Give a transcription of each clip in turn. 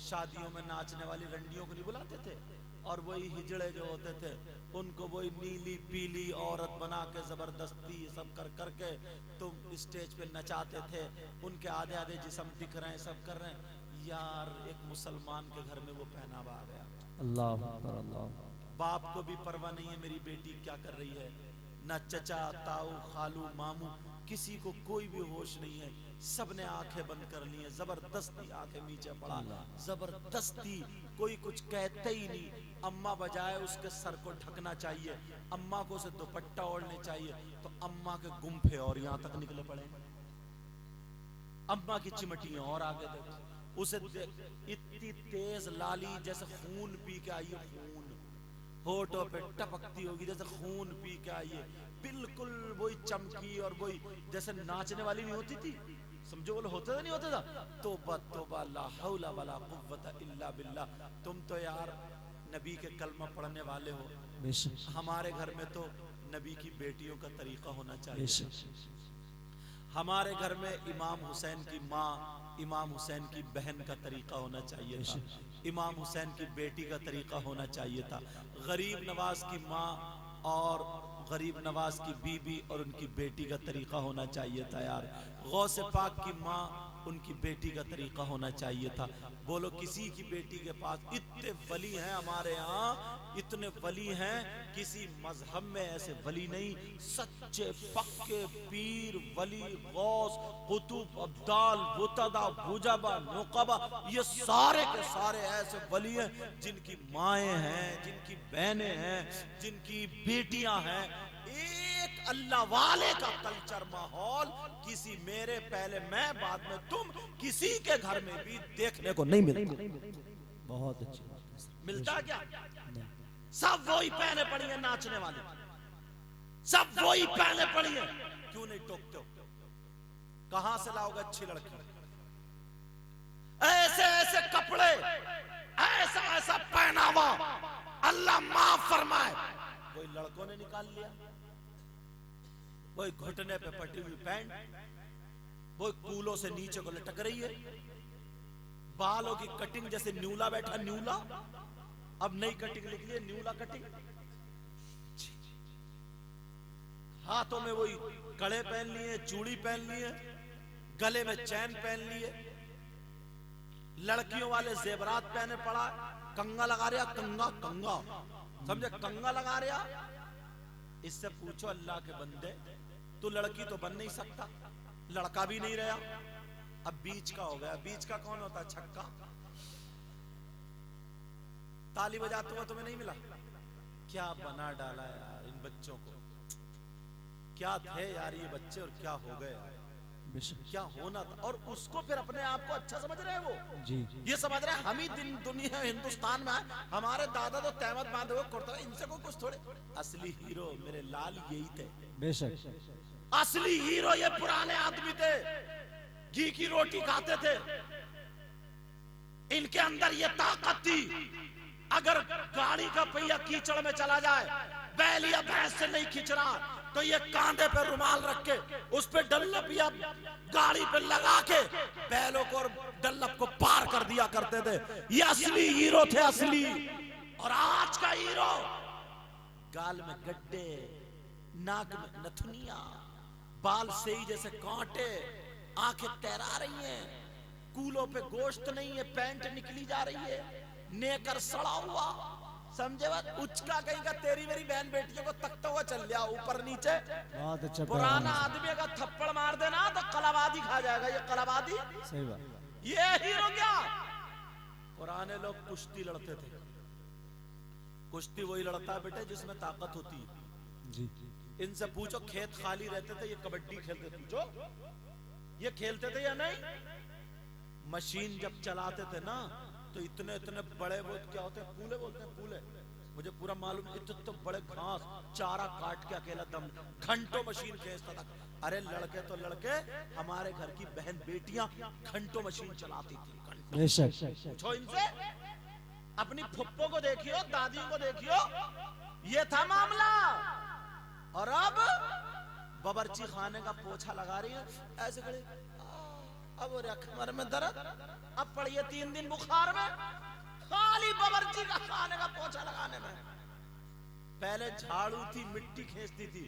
शादियों में नाचने वाली रंडियों को नहीं बुलाते थे, और वही हिजड़े जो होते थे उनको वही नीली पीली औरत बना के जबरदस्ती सब कर करके तुम स्टेज पे नचाते थे, उनके आधे आधे जिस्म दिख रहे हैं, सब कर रहे हैं। यार एक मुसलमान के घर में वो पहनावा आ गया। अल्लाह अकबर, अल्लाह। बाप को भी परवाह नहीं है मेरी बेटी क्या कर रही है, न चचा ताऊ खालू मामू किसी को कोई भी होश नहीं है, सबने आंखें बंद कर ली हैं, जबरदस्ती आंखें नीचे पड़ा, जबरदस्ती, कोई कुछ कहते ही नहीं। अम्मा बजाए उसके सर को ढकना चाहिए, अम्मा को उसे दुपट्टा ओढ़ने चाहिए, तो अम्मा के गुम्फे और यहाँ तक निकले पड़े, अम्मा की चिमटियां और आगे देखो, उसे इतनी तेज लाली जैसे खून पी के आई है, खून होठों पे टपकती होगी जैसे खून पी के आई है, बिल्कुल वही चमकी, और वही जैसे नाचने वाली नहीं होती थी, समझो वो होता था नहीं होता था। तौबा तौबा ला हौला वला कुव्वता इल्ला बिल्लाह। तुम तो यार नबी के कलमा पढ़ने वाले हो, हमारे घर में तो नबी की बेटियों का तरीका होना चाहिए। हमारे घर में इमाम हुसैन की माँ, इमाम हुसैन की बहन का तरीका होना चाहिए था, इमाम हुसैन की बेटी का तरीका होना चाहिए था, गरीब नवाज की माँ और गरीब नवाज की बीबी और उनकी बेटी का तरीका होना चाहिए था यार, गौसे पाक की माँ उनकी बेटी का तरीका होना चाहिए था। बोलो किसी की बेटी के पास इतने वली हैं हमारे यहाँ, इतने वली हैं, किसी मजहब में ऐसे वली नहीं, सच्चे पक्के पीर वली गौस कुतुब अब्दाल बुतदा बुजबा नुकबा, ये सारे के सारे ऐसे वली हैं जिनकी माएँ हैं, जिनकी बहनें हैं, जिनकी बेटियां हैं। एक अल्लाह वाले का कल्चर माहौल किसी मेरे पहले मैं बाद में तुम किसी के घर में भी देखने को नहीं मिलता। बहुत अच्छी बात। मिलता क्या? सब वही पहने पड़ी है नाचने वाले, सब वही पहने पड़ी है, क्यों नहीं टोकते हो? कहां से लाओगे अच्छी लड़की? ऐसे ऐसे कपड़े, ऐसा ऐसा पहनावा, अल्लाह माफ फरमाए। वही लड़कों ने निकाल लिया, वही घुटने पे पटी हुई पैंट, वो कूलों से नीचे को लटक रही है, बालों की कटिंग जैसे न्यूला बैठा न्यूला, अब नई कटिंग निकली है न्यूला कटिंग, हाथों में वही कड़े पहन लिए, चूड़ी पहन लिए, गले में चैन पहन लिए, लड़कियों वाले जेवरात पहने पड़ा, कंगा लगा रहा, कंगा कंगा समझे, कंगा लगा रहा। इससे पूछो अल्लाह के बंदे, तू लड़की तो बन नहीं सकता, लड़का भी नहीं रहा, अब बीच का हो गया। बीच का कौन होता? छक्का। ताली बजाते हुए तुम्हें नहीं मिला? क्या बना डाला यार इन बच्चों को, क्या थे यार ये बच्चे और क्या हो गए, क्या होना था। और उसको फिर अपने आप को अच्छा समझ रहे हैं वो जी, ये समझ रहे हैं हम ही दुनिया हिंदुस्तान में है, हमारे दादा तो तहमत बांधे हुए कुर्ता, इनसे को कुछ थोड़े। असली हीरो मेरे लाल यही थे, बेशक असली हीरो ये पुराने आदमी थे, घी की रोटी खाते थे, इनके अंदर ये ताकत थी, अगर गाड़ी का पहिया कीचड़ में चला जाए, बैल या भैंस से नहीं खींच रहा, तो ये कांधे पे रुमाल रख के उस पे डल्लप या गाड़ी पे लगा के बैलों को और डल्लप को पार कर दिया करते थे। ये असली हीरो थे, असली। और आज का हीरो गाल में गड्ढे, नाक में नथुनिया, बाल से ही जैसे कांटे, आंखें तैरा रही हैं, कूलों पे गोश्त नहीं है, पैंट निकली जा रही है, नेकर सड़ा हुआ, समझे बात? उचका कहीं का तेरी मेरी बहन बेटियों को तकता हुआ चल लिया ऊपर नीचे। बहुत अच्छा। पुराना आदमी अगर थप्पड़ मार देना तो कलाबादी खा जाएगा, ये कलाबादी। सही बात। ये हीरो क्या? पुराने लोग कुश्ती लड़ते थे, कुश्ती वही लड़ता है बेटे जिसमें ताकत होती है जी। इनसे पूछो खेत खाली रहते थे ये कबड्डी खेलते थे, पूछो ये खेलते थे या नहीं? मशीन जब चलाते थे ना तो इतने इतने बड़े, वो क्या होते हैं, पूले बोलते हैं, पूले, मुझे पूरा मालूम, इतने बड़े घास चारा काट के अकेला दम घंटों मशीन खींचता था। अरे लड़के तो लड़के, हमारे घर की बहन बेटियां घंटों मशीन चलाती थी। बेशक। पूछो इनसे, अपनी फुप्पो को देखियो, दादियों को देखियो, ये था मामला। और अब बावर्ची खाने का पोछा लगा रही है, ऐसे खड़े अब वो कमर में दर्द, अब पड़िए 3 दिन बुखार में, खाली बावर्ची का खाने का पोछा लगाने में। पहले झाड़ू थी, मिट्टी खींचती थी,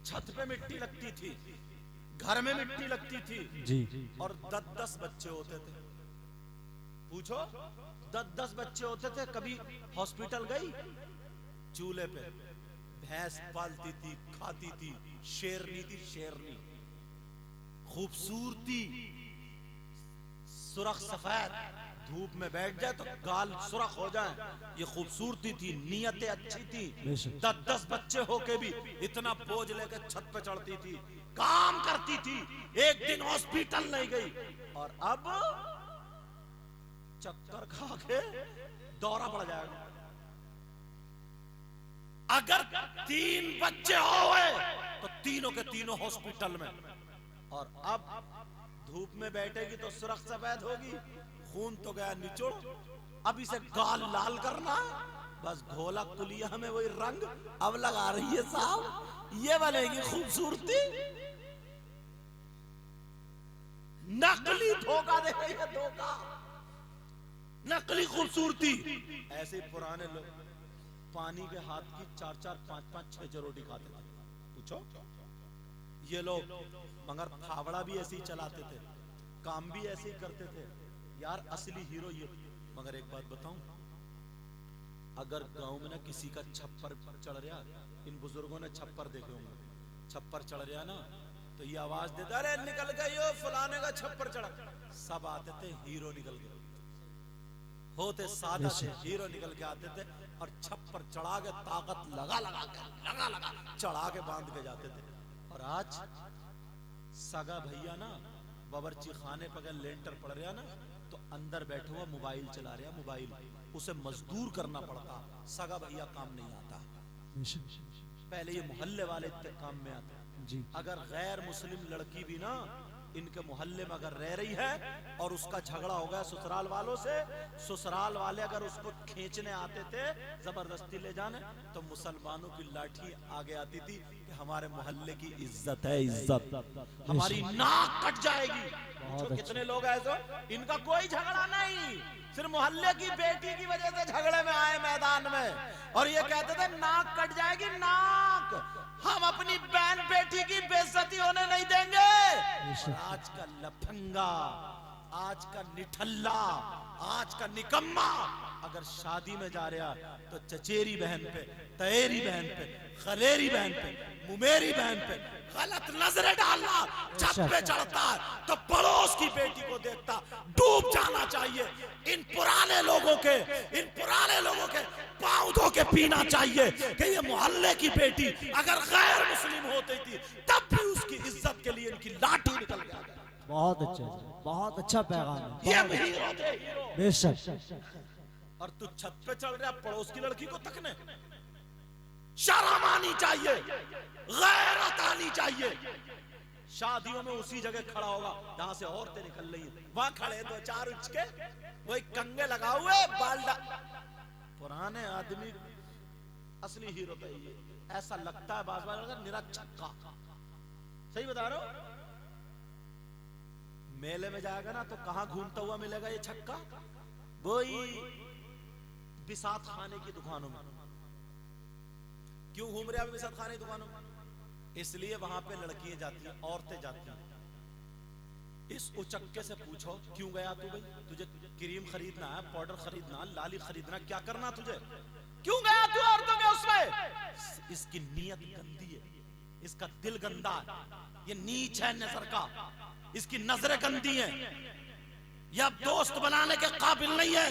छत पे मिट्टी लगती थी, घर में मिट्टी लगती थी जी। और 10-10 बच्चे होते थे। पूछो 10-10 बच्चे होते थे। कभी हॉस्पिटल गई? चूल्हे पे भैंस पालती थी, खाती थी, शेरनी थी, शेरनी खूबसूरती, सुरख सफेद, धूप में बैठ जाए तो गाल सुरख हो जाए, ये खूबसूरती थी, नियतें अच्छी थी। 10-10 बच्चे होके भी इतना बोझ लेकर छत पे चढ़ती थी, काम करती थी, एक दिन हॉस्पिटल नहीं गई। और अब चक्कर खा के दौरा पड़ जाएगा। अगर 3 बच्चे होए तो तीनों के तीनों हॉस्पिटल में। और अब धूप में बैठेगी तो सुरख सफेद होगी, खून तो गया निचोड़, अब इसे गाल लाल करना है, बस घोला कुलिया में वही रंग अब लगा रही है साहब, ये बनेगी खूबसूरती। नकली धोखा दे रही है, धोखा, नकली खूबसूरती। ऐसे ही पुराने लोग पानी के हाथ की 4-4, 5-5, 6 रोटी खाते थे। पूछो ये लोग, मगर फावड़ा भी ऐसे ही चलाते थे, काम भी ऐसे ही करते थे यार, असली हीरो ये। मगर एक बात बताऊं, अगर गांव में ना किसी का छप्पर चढ़ रहा, इन बुजुर्गों ने छप्पर देखे होंगे, छप्पर चढ़ रहा ना तो ये आवाज देता, अरे निकल गए यो फलाने का छप्पर चढ़ा। सब आते थे, हीरो निकल गए होते, सादा से हीरो निकल के आते थे और छप्पर चढ़ा के ताकत लगा चढ़ा के बांध के जाते थे। और आज सगा भैया ना बावर्ची खाने पर लेंटर पड़ रहा ना तो अंदर बैठा हुआ मोबाइल चला रहा, मोबाइल, उसे मजदूर करना पड़ता, सगा भैया काम नहीं आता। पहले ये मोहल्ले वाले इतने काम में आते जी। अगर गैर मुस्लिम लड़की भी ना इनके मोहल्ले में अगर रह रही है और उसका झगड़ा हो गया ससुराल वालों से, ससुराल वाले अगर उसको खींचने आते थे, जबरदस्ती ले जाने, तो मुसलमानों की लाठी आगे आती थी कि हमारे मोहल्ले की इज्जत है, इज्जत, हमारी नाक कट जाएगी। तो कितने लोग ऐसे, इनका कोई झगड़ा नहीं, सिर्फ मोहल्ले की बेटी की वजह से झगड़े में आए मैदान में, और ये कहते थे नाक कट जाएगी, नाक, हम अपनी बहन बेटी की बेइज्जती होने नहीं देंगे। आज का लफंगा, आज का निठल्ला, आज का निकम्मा अगर शादी में जा रहा तो चचेरी बहन पे, तएरी बहन पे, खलेरी बहन पे, मुमेरी बहन पे गलत नजरें डालना, छत पे चढ़ता है तो पड़ोस की बेटी को देखता डूब जाना चाहिए। इन पुराने लोगों के पांव धो के पीना चाहिए कि ये मोहल्ले की बेटी अगर गैर मुस्लिम होती थी तब भी उसकी इज्जत के लिए इनकी लाठी निकल गया। बहुत अच्छा, बहुत अच्छा पैगाम है, ये हीरो थे, हीरो। बेशक। और तू छत पे चढ़ रहा पड़ोस की लड़की को तकने, शर्म आनी चाहिए, गैरत आनी चाहिए। शादियों में उसी जगह खड़ा होगा जहां से औरतें निकल रही हैं, वहां खड़े 2-4 उच के वही कंगे लगा हुए, बाल्डा। पुराने आदमी असली हीरो तो ये ऐसा लगता है, बाज बाज निरा छक्का, सही बता रहा हूं। मेले में जाएगा ना तो कहां घूमता हुआ मिलेगा ये छक्का? वही बिसात खाने की दुकानों में। क्यों घूम रहे हैं बिसात खाने की दुकानों में? इसलिए वहां पे लड़कियां जाती हैं, औरतें जाती हैं। इस उचक्के से पूछो क्यों गया तू भाई, तुझे क्रीम खरीदना है, पाउडर खरीदना, लाली खरीदना, क्या करना तुझे, क्यों गया तू औरतों के उसमें? इसकी नीयत गंदी है, इसका दिल गंदा है, ये नीच है नजर का, इसकी नजरें गंदी हैं, यह दोस्त बनाने के काबिल नहीं है,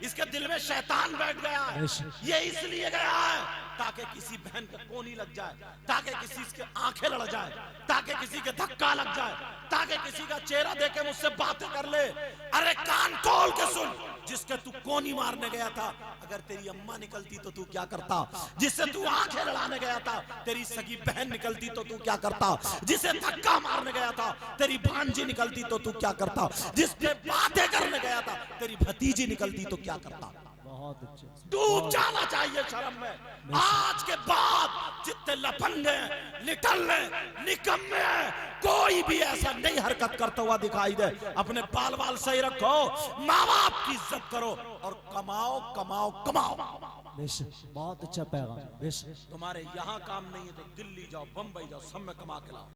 इसके दिल में शैतान बैठ गया है। ये इसलिए गया है ताकि किसी बहन के कोनी लग जाए, ताकि किसी के आंखें लड़ जाए, ताकि किसी के धक्का लग जाए, ताकि किसी का चेहरा देख के मुझसे बातें कर ले। अरे कान खोल के सुन, जिसके तू कोनी मारने गया था अगर तेरी अम्मा निकलती तो तू क्या करता? जिससे तू आंखें लड़ाने गया था तेरी सगी बहन निकलती तो तू क्या करता? जिसे धक्का मारने गया था तेरी भांजी निकलती तो तू क्या करता? जिससे बातें करने गया था तेरी भतीजी निकलती तो क्या करता? बहुत अच्छे। डूब जाना चाहिए शर्म में। आज के बाद जितने लफंगे निकलने निकम्मे कोई भी ऐसा नहीं हरकत करता हुआ दिखाई दे, अपने बाल बाल सही रखो, माँ बाप की इज्जत करो और कमाओ कमाओ कमाओ। बेशक बहुत अच्छा पैगाम। बेशक तुम्हारे यहाँ काम नहीं है तो दिल्ली जाओ, बंबई जाओ, सब में कमा के लाओ।